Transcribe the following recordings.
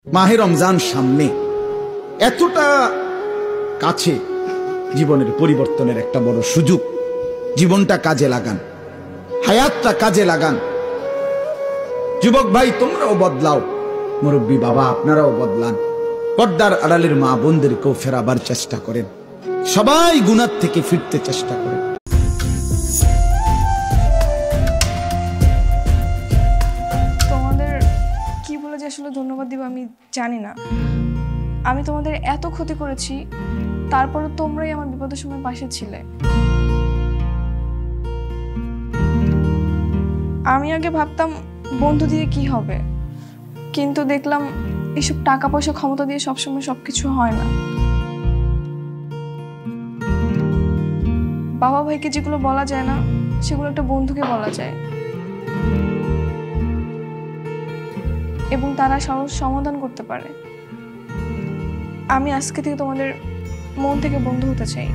মাহে রমজান সামনে, এতটা কাছে, জীবনের পরিবর্তনের একটা বড় সুযোগ। জীবনটা কাজে লাগান, হায়াতটা কাজে লাগান। যুবক ভাই তোমরাও বদলাও, মুরব্বী বাবা আপনারাও বদলান। পর্দার আড়ালের মা বোনদেরকেও ফেরাবার চেষ্টা করেন। সবাই গুনাহ থেকে ফিরতে চেষ্টা করেন। তোমাদের কি বলে যে আসলে ধন্যবাদ দিব আমি জানি না। আমি তোমাদের এত ক্ষতি করেছি, তারপরও তোমরাই আমার বিপদের সময় পাশে ছিলে। আমি আগে ভাবতাম বন্ধু দিয়ে কি হবে, কিন্তু দেখলাম এসব টাকা পয়সা ক্ষমতা দিয়ে সবসময় সবকিছু হয় না। বাবা ভাইকে যেগুলো বলা যায় না, সেগুলো একটা বন্ধুকে বলা যায়, এবং তারা সহজ সমাধান করতে পারে। আমি আজকে থেকে তোমাদের মন থেকে বন্ধু হতে চাই,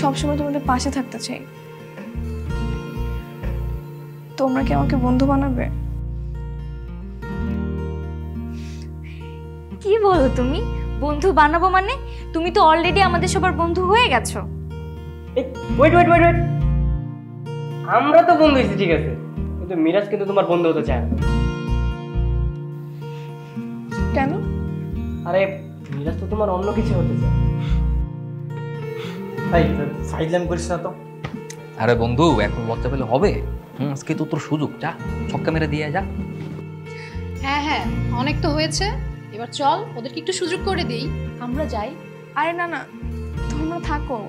সবসময় তোমাদের পাশে থাকতে চাই। তোমরা কি আমাকে বন্ধু বানাবে? কি বলো তুমি? বন্ধু বানাবো মানে? তুমি তো অলরেডি আমাদের সবার বন্ধু হয়ে গেছো। ওয়েট ওয়েট ওয়েট ওয়েট, আমরা তো বন্ধু হয়েছি ঠিক আছে, কিন্তু মিরাজ কিন্তু তোমার বন্ধু হতে চায় না। কেন? আরে মিরাজ তো তোমার অন্য কিছু হতে চায়। ভাই ফাইজলাম করিস না তো। আরে বন্ধু এখন লজ্জা পেলে হবে? আজকে তো তোর সুযোগ, যা ছক্কা মেরে দিয়ে যা। হ্যাঁ হ্যাঁ, অনেক তো হয়েছে, এবার চল ওদেরকে একটু সুযোগ করে দিই, আমরা যাই। আরে না না, তোমরা থাকো।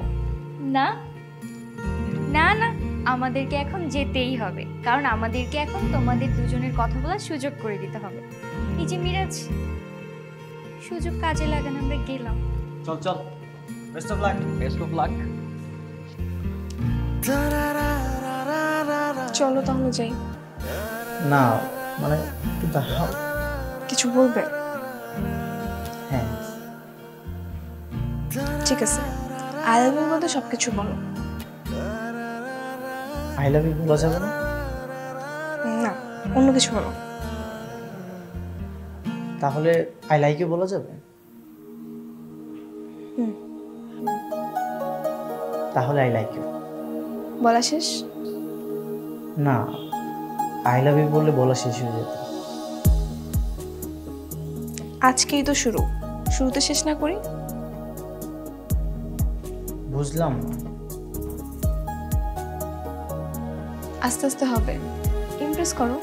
না না না, আমাদেরকে এখন যেতেই হবে, কারণ আমাদেরকে এখন তোমাদের দুজনের কথা বলার সুযোগ করে দিতে হবে। এই যে মিরাজ, সুযোগ কাজে লাগান, আমরা গেলাম। চল চল, best of luck. Best of luck. চলো তাহলে যাই। না মানে একটু দাঁড়াও। কিছু বলবে? হ্যাঁ ঠিক আছে, আই লাভ ইউ বলতে সবকিছু বলো। আই লাভ ইউ বলা যাবে না? না, অন্য কিছু বলো। তাহলে আই লাইক ইউ বলা যাবে? তাহলে আই লাইক ইউ বলা শেষ? না, আই লাভ ইউ বললে বলা শেষ হয়ে যেত। আজকেই তো শুরু, শুরুতে শেষ না করি? বুঝলাম না। আস্তে আস্তে হবে, ইমপ্রেস করো।